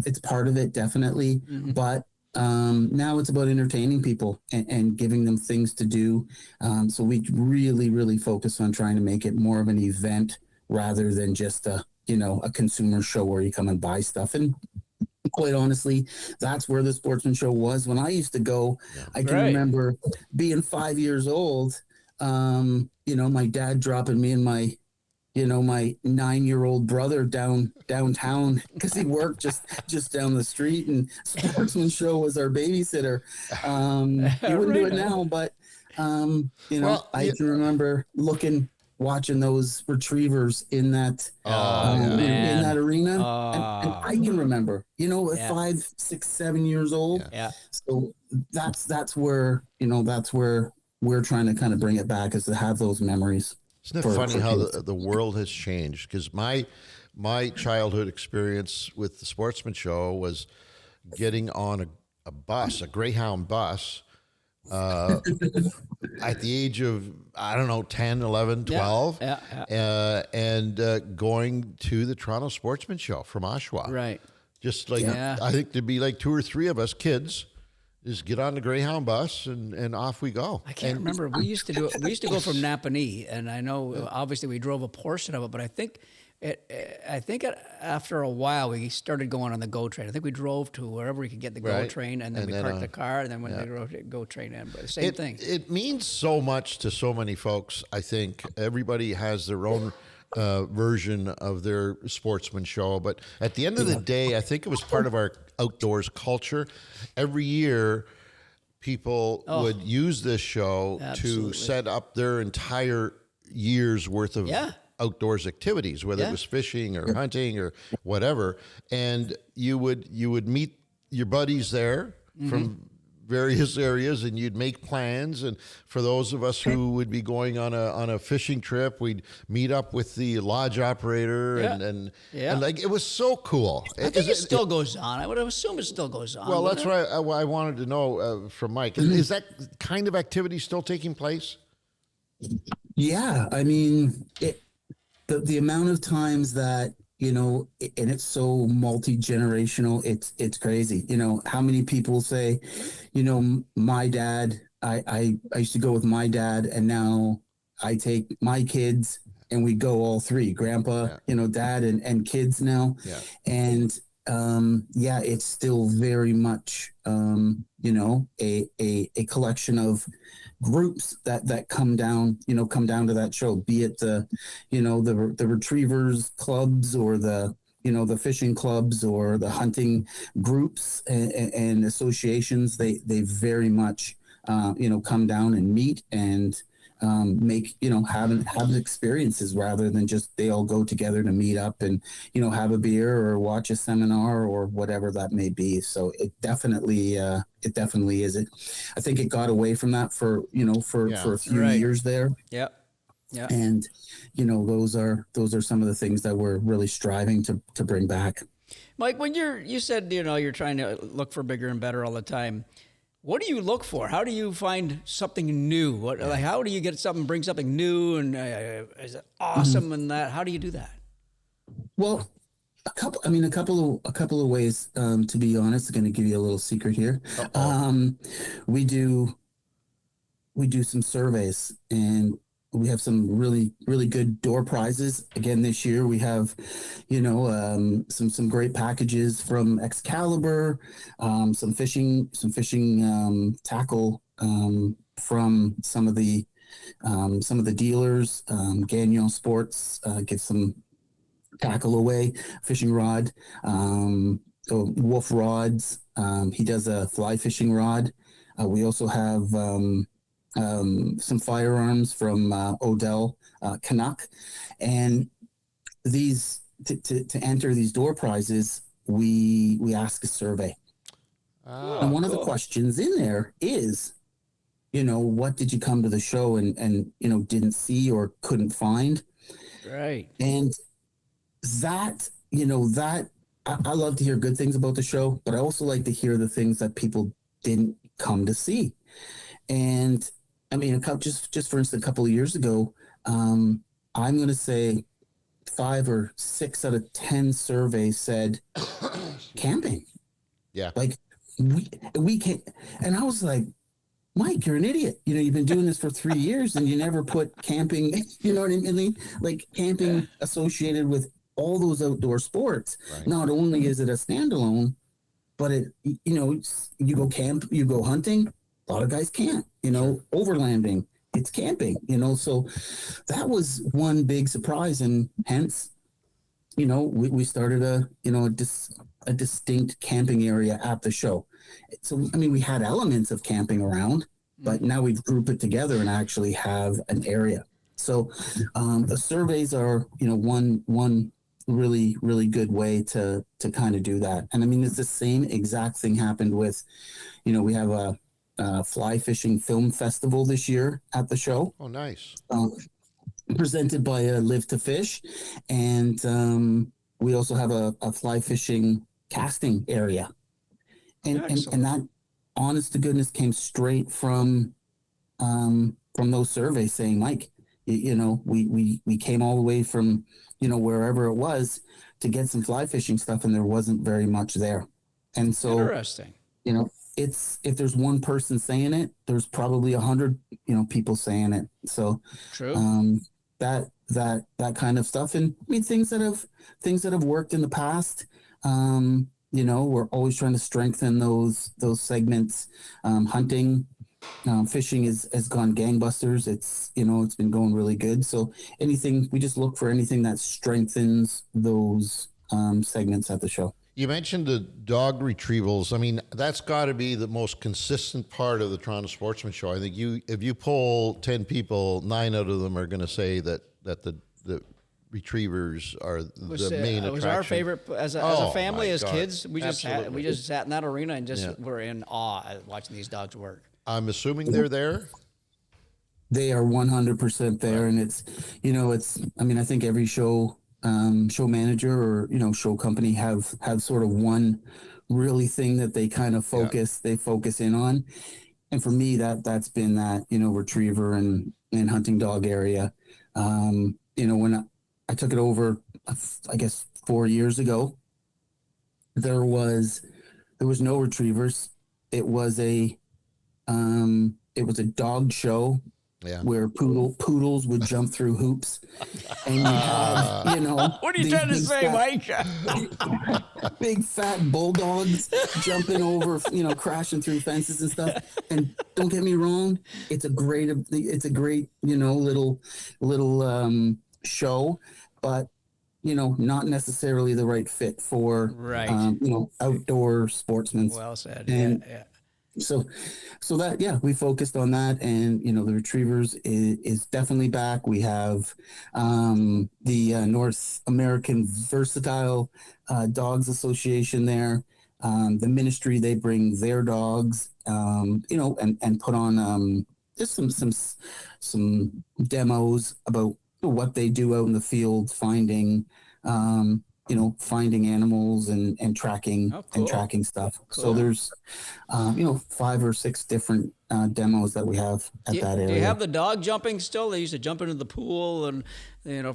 It's part of it, definitely, but now it's about entertaining people and giving them things to do. So we really focus on trying to make it more of an event rather than just a consumer show where you come and buy stuff. And quite honestly, that's where the Sportsman Show was when I used to go. I can remember being 5 years old. My dad dropping me and my 9-year-old brother downtown because he worked just down the street, and Sportsman Show was our babysitter. He wouldn't do it now, but I can remember watching those retrievers in that in that arena, and I can remember, at 5, 6, 7 years old. So that's where we're trying to kind of bring it back, is to have those memories.
Isn't it funny how the world has changed? Because my childhood experience with the Sportsman Show was getting on a bus, a Greyhound bus, at the age of, I don't know, 10, 11, 12, and going to the Toronto Sportsman Show from Oshawa.
Right.
Just like, I think there'd be like 2 or 3 of us kids. Just get on the Greyhound bus and off we go.
I can't remember. We used to do it. We used to go from Napanee, and I know obviously we drove a portion of it, but I think after a while we started going on the GO train. I think we drove to wherever we could get the GO train, and then we parked the car, and then when they drove the GO train in. But the same thing.
It means so much to so many folks. I think everybody has their own version of their Sportsman Show, but at the end of the day, I think it was part of our outdoors culture. Every year, people would use this show to set up their entire year's worth of outdoors activities, whether it was fishing or hunting or whatever. And you would meet your buddies there from various areas, and you'd make plans. And for those of us who would be going on a fishing trip, we'd meet up with the lodge operator, and like, it was so cool.
I think it still goes on. I would assume it still goes on.
Well, that's right. I wanted to know from Mike. Is that kind of activity still taking place?
Yeah, I mean, the amount of times that, and it's so multi-generational, it's crazy. How many people say, my dad, I used to go with my dad, and now I take my kids and we go all 3, grandpa, dad and kids now. And it's still very much, a collection of groups that come down to that show, be it the retrievers clubs, or the fishing clubs, or the hunting groups and associations. They very much come down and meet and make have experiences, rather than just they all go together to meet up and have a beer or watch a seminar or whatever that may be. So it definitely is. I think it got away from that for a few years there.
Yeah.
And those are some of the things that we're really striving to bring back.
Mike, when you said you're trying to look for bigger and better all the time, what do you look for? How do you find something new? How do you bring something new and is it awesome and that? How do you do that?
Well, a couple of ways. To be honest, I'm going to give you a little secret here. We do some surveys, and we have some really, really good door prizes. Again, this year we have, some great packages from Excalibur, some fishing tackle from some of the dealers. Gagnon Sports gives some tackle away, fishing rod, Wolf Rods. He does a fly fishing rod. We also have some firearms from Odell Canuck, and these to enter these door prizes, we ask a survey. And one of the questions in there is, what did you come to the show and didn't see or couldn't find?
Right.
And that, I love to hear good things about the show, but I also like to hear the things that people didn't come to see. And I mean, just for instance, a couple of years ago, I'm going to say 5 or 6 out of 10 surveys said camping.
Yeah.
Like we can't. And I was like, Mike, you're an idiot. You've been doing this for 3 years and you never put camping, you know what I mean? Like camping associated with all those outdoor sports.
Right.
Not only is it a standalone, but you go camp, you go hunting. A lot of guys can't, overlanding. It's camping, so that was one big surprise. And hence, we started a distinct camping area at the show. So, I mean, we had elements of camping around, but now we've grouped it together and actually have an area. So the surveys are, one really, really good way to kind of do that. And I mean, it's the same exact thing happened with, we have a fly fishing film festival this year at the show.
Oh, nice.
Presented by Live to Fish. And we also have a fly fishing casting area. And that, honest to goodness, came straight from those surveys saying, Mike, we came all the way from, wherever it was to get some fly fishing stuff, and there wasn't very much there. And so,
Interesting.
It's, if there's one person saying it, there's probably 100, people saying it. So,
True.
that kind of stuff. And I mean, things that have worked in the past, we're always trying to strengthen those segments. Hunting, fishing has gone gangbusters. It's been going really good. So we just look for anything that strengthens those segments at the show.
You mentioned the dog retrievals. I mean, that's got to be the most consistent part of the Toronto Sportsman Show. I think if you poll 10 people, 9 out of them are going to say that the retrievers are the main attraction.
It was our favorite as a family, as kids. We just sat in that arena and just were in awe at watching these dogs work.
I'm assuming they're there.
They are 100% there, and it's I mean, I think every show manager or show company have sort of one really thing that they kind of focus in on. And for me, that's been that retriever and hunting dog area. When I took it over, I guess 4 years ago, there was no retrievers. It was a dog show. Yeah. Where poodles would jump through hoops, and you have,
what are you trying to say, Mike?
Big fat bulldogs jumping over, crashing through fences and stuff. And don't get me wrong, it's a great little show, but not necessarily the right fit for outdoor sportsmen.
Well said.
And,
yeah.
So that, we focused on that, and the retrievers is definitely back. We have the North American Versatile Dogs Association there. The ministry, they bring their dogs, and put on just some demos about what they do out in the field, finding animals and tracking and tracking stuff. Cool. So there's 5 or 6 different demos that we have at that area.
Do you have the dog jumping still? They used to jump into the pool and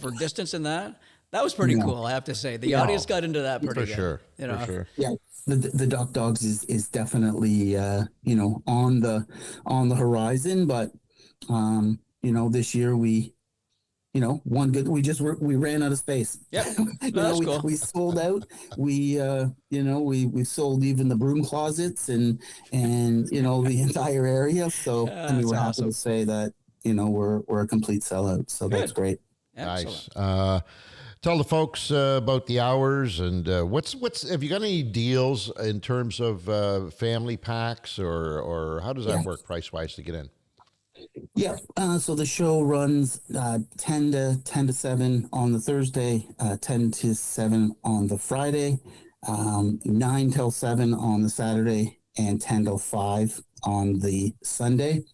for distance and that. That was pretty cool, I have to say. The audience got into that pretty good.
For sure.
Yeah. The Duck Dogs is definitely on the horizon, but this year we ran out of space.
Yeah, that's cool.
We sold out. We sold even the broom closets and the entire area. So we're happy to say that we're a complete sellout. So that's great.
Excellent. Nice. Tell the folks about the hours and what's have you got any deals in terms of family packs or how does that work price wise to get in?
Yeah, so the show runs 10 to 7 on the Thursday, 10 to 7 on the Friday, 9 till 7 on the Saturday, and 10 till 5 on the Sunday.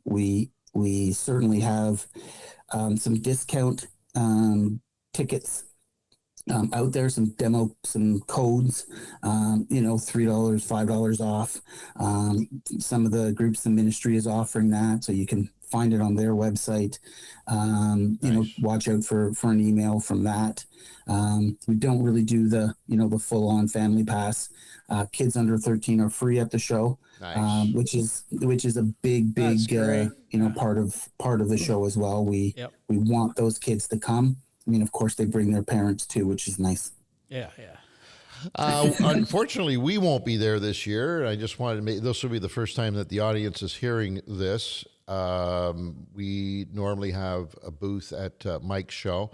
We certainly have some discount tickets out there, some codes, $3, $5 off. Some of the groups, the ministry is offering that, so you can find it on their website. Watch out for an email from that. We don't really do the full on family pass. Kids under 13 are free at the show.
Nice.
Which is a big part of the show as well. We want those kids to come. I mean, of course, they bring their parents too, which is nice.
Yeah.
Unfortunately, we won't be there this year. I just wanted to make this will be the first time that the audience is hearing this. We normally have a booth at Mike's show.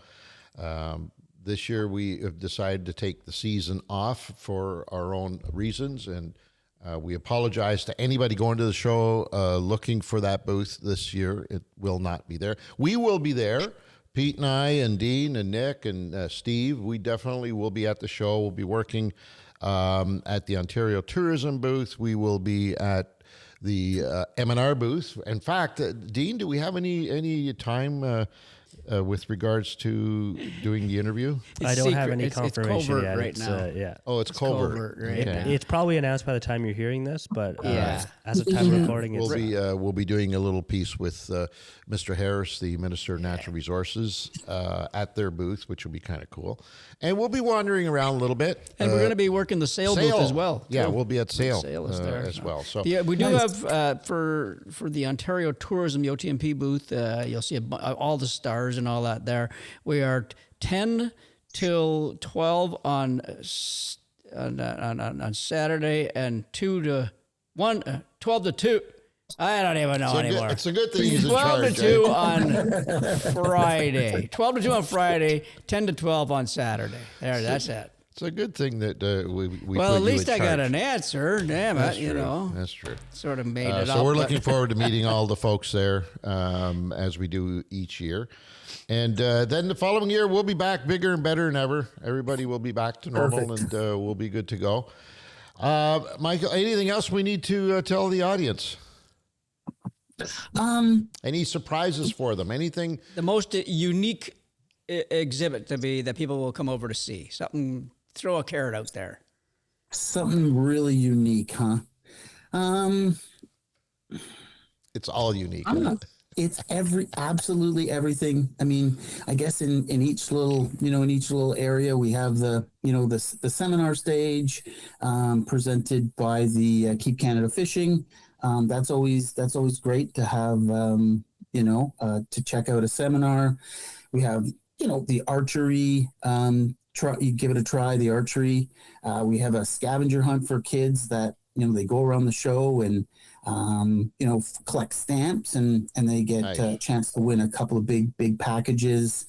This year, we have decided to take the season off for our own reasons, and we apologize to anybody going to the show looking for that booth this year. It will not be there. We will be there. Pete and I and Dean and Nick and Steve, we definitely will be at the show. We'll be working at the Ontario Tourism booth. We will be at the M&R booth. In fact, Dean, do we have any time with regards to doing the interview?
I don't have any confirmation
it's covert
yet.
right now.
Yeah.
Oh, it's covert.
Right now.
It's probably announced by the time you're hearing this, but
Yeah.
as of time of recording, it's
We'll be doing a little piece with Mr. Harris, the Minister of Natural Resources, at their booth, which will be kind of cool. And we'll be wandering around a little bit.
And we're going to be working the sale booth as well.
Yeah,
too.
we'll be at Sale,
Sale is there
as well. So
we do have for the Ontario Tourism, the OTMP booth. You'll see all the stars and all that there. We are 10 till 12 on Saturday and 2 to 1, 12 to 2. I don't even know anymore.
it's a good thing he's in
12
charge.
to 2 on Friday. 12 to 2 on Friday, 10 to 12 on Saturday. That's it.
It's a good thing that we
Well,
put
at least
you
I
in
got
charge.
an answer. Damn it,
That's true. That's true.
Sort of made it up.
So we're
but-
looking forward to meeting all the folks there as we do each year. And then the following year, we'll be back bigger and better than ever. Everybody will be back to normal, and we'll be good to go. Michael, anything else we need to tell the audience? Any surprises for them? Anything?
The most unique exhibit that people will come over to see. Something, throw a carrot out there.
Something really unique, huh?
It's all unique.
It's absolutely everything. I mean, I guess in each little area, we have the seminar stage, presented by the Keep Canada Fishing. That's always great to have, to check out a seminar. We have, the archery, you give it a try, the archery. We have a scavenger hunt for kids that, they go around the show and, collect stamps and they get a chance to win a couple of big packages.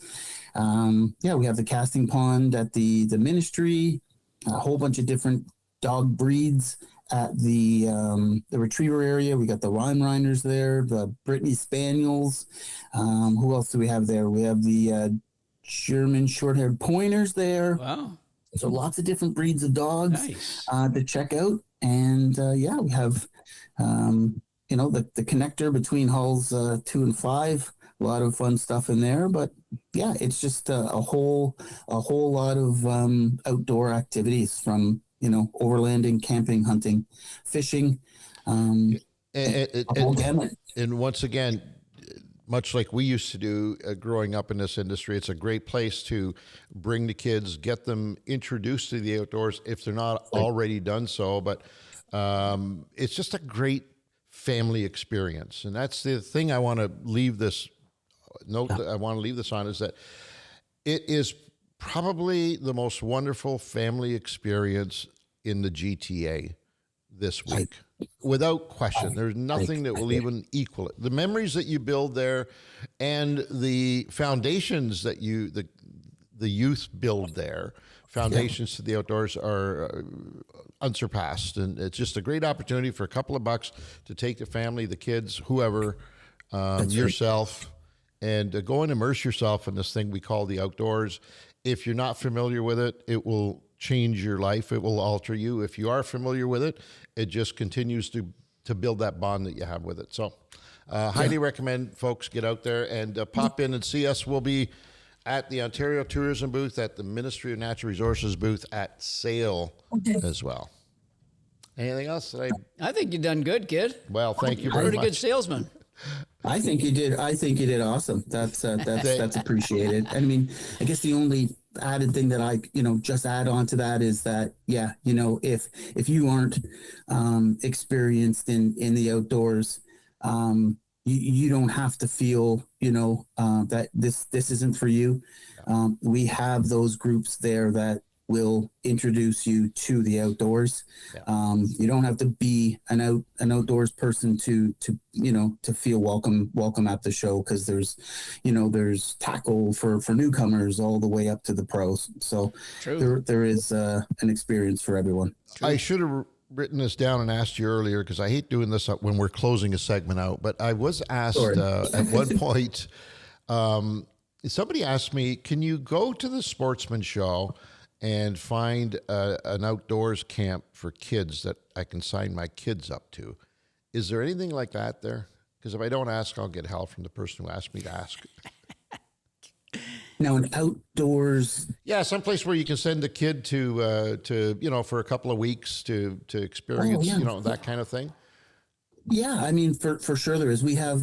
We have the casting pond at the ministry, a whole bunch of different dog breeds at the retriever area. We got the Weimaraner's there, the Brittany Spaniels. Who else do we have there? We have the German short-haired pointers there.
Wow.
So lots of different breeds of dogs
Nice.
to check out. And we have, the connector between hulls 2 and 5. A lot of fun stuff in there. But yeah, it's just a whole lot of outdoor activities from, overlanding, camping, hunting, fishing.
And once again, much like we used to do growing up in this industry, it's a great place to bring the kids, get them introduced to the outdoors if they're not already done so. But it's just a great family experience. And that's the thing I want to leave this note that I want to leave this on, is that it is probably the most wonderful family experience in the GTA this week. Without question, there's nothing that will even equal it. The memories that you build there and the foundations that the youth build there, foundations to the outdoors, are unsurpassed. And it's just a great opportunity for a couple of bucks to take the family, the kids, whoever, yourself, and go and immerse yourself in this thing we call the outdoors. If you're not familiar with it, it will change your life. It will alter you. If you are familiar with it, it just continues to to build that bond that you have with it. So highly recommend folks get out there and pop in and see us. We'll be at the Ontario Tourism booth, at the Ministry of Natural Resources booth, at Sale as well. Anything else?
I think you've done good, kid.
Well, thank you very
Pretty
much.
good salesman.
I think you did. I think you did awesome. That's appreciated. I mean, I guess the only added thing that I, just add on to that is that, if you aren't experienced in the outdoors, you don't have to feel, that this isn't for you. We have those groups there that will introduce you to the outdoors. Yeah. You don't have to be an outdoors person to feel welcome at the show, because there's tackle for newcomers all the way up to the pros. So there is an experience for everyone.
True. I should have written this down and asked you earlier, because I hate doing this when we're closing a segment out, but I was asked at one point, somebody asked me, can you go to the Sportsman Show and find an outdoors camp for kids that I can sign my kids up to? Is there anything like that there? Because if I don't ask, I'll get hell from the person who asked me to ask.
Now, an outdoors...
Yeah, someplace where you can send a kid to for a couple of weeks to experience, that kind of thing.
Yeah, I mean, for sure there is. We have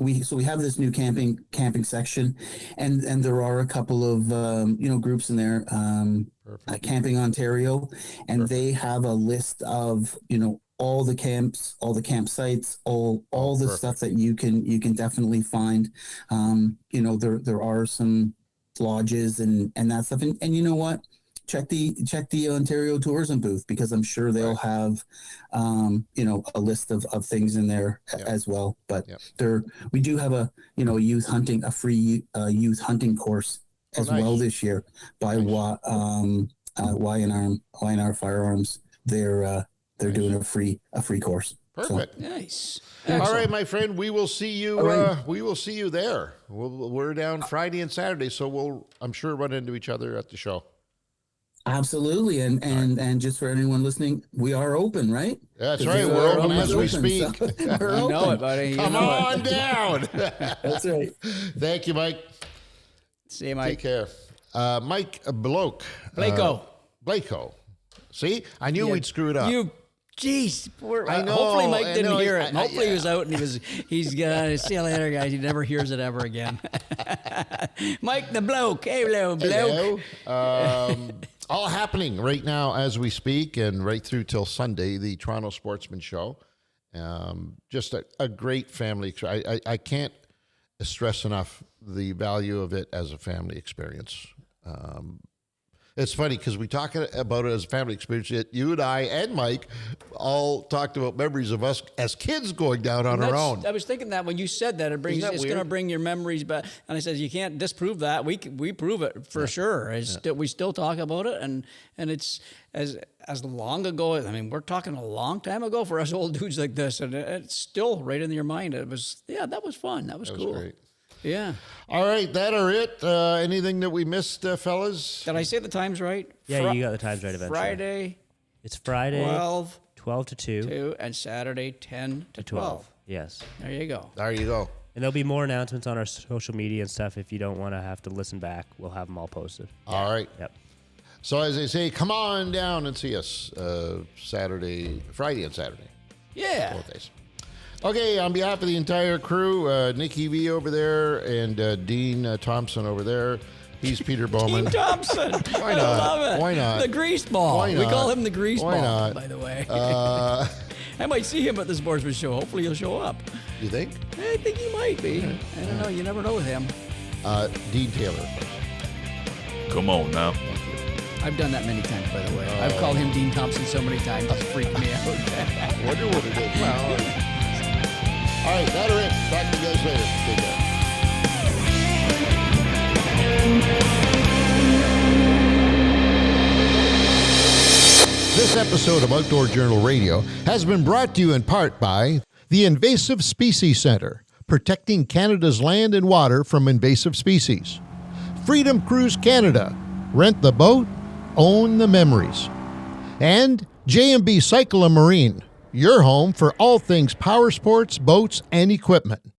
we have this new camping section, and there are a couple of groups in there, Camping Ontario, and they have a list of all the camps, all the campsites, all the stuff that you can definitely find. There are some lodges and that stuff, and you know what? Check the Ontario Tourism booth, because I'm sure they'll have, a list of things in there as well. But we do have a free youth hunting course as well this year by Y&R Firearms. They're doing a free course.
Perfect.
So.
Nice.
All right, my friend. We will see you. Right. We will see you there. We're down Friday and Saturday, so I'm sure run into each other at the show.
Absolutely, and just for anyone listening, we are open, right?
That's right. We're open as we speak.
So we're open.
Know it, buddy.
Come on down.
That's right.
Thank you, Mike.
See you, Mike.
Take care. Mike Blako. See, I knew we'd screw it up.
Jeez,
I know.
Hopefully Mike didn't hear it. Hopefully he was out and he's gonna see you later, guys. He never hears it ever again. Mike the bloke. Hey, bloke.
All happening right now as we speak, and right through till Sunday, the Toronto Sportsman Show. Just a great family. I can't stress enough the value of it as a family experience. It's funny because we talk about it as a family experience. You and I and Mike all talked about memories of us as kids going down on our own.
I was thinking that when you said that, it's going to bring your memories back. And I said, you can't disprove that. We prove it for sure. We still talk about it, and it's as long ago. I mean, we're talking a long time ago for us old dudes like this, and it's still right in your mind. That was fun. That was cool.
Great.
Yeah.
All right, that are it. Anything that we missed, fellas?
Did I say the times right?
Yeah, you got the times right eventually.
Friday.
It's Friday
12
to 2.
And Saturday 10 to 12.
Yes.
There you go.
There you go.
And there'll be more announcements on our social media and stuff. If you don't want to have to listen back, we'll have them all posted.
All right.
Yep.
So as they say, come on down and see us Friday and Saturday.
Yeah.
Both days. Okay, on behalf of the entire crew, Nikki V over there and Dean Thompson over there. He's Peter Bowman.
Dean Thompson.
Why not?
I love it.
Why not?
The grease ball.
Why
We
not?
call him the grease
Why
ball,
not?
by the way. I might see him at the Sportsman Show. Hopefully he'll show up.
You think?
I think he might be. I don't know. You never know with him.
Dean Taylor.
Come on now.
I've done that many times, by the way. I've called him Dean Thompson so many times. It's freaked me out.
Wonder what it is. Well, all right, that are it. Talk to you guys later. Take care. This episode of Outdoor Journal Radio has been brought to you in part by the Invasive Species Center, protecting Canada's land and water from invasive species. Freedom Cruise Canada, rent the boat, own the memories. And J&B Cycle and Marine, your home for all things power sports, boats, and equipment.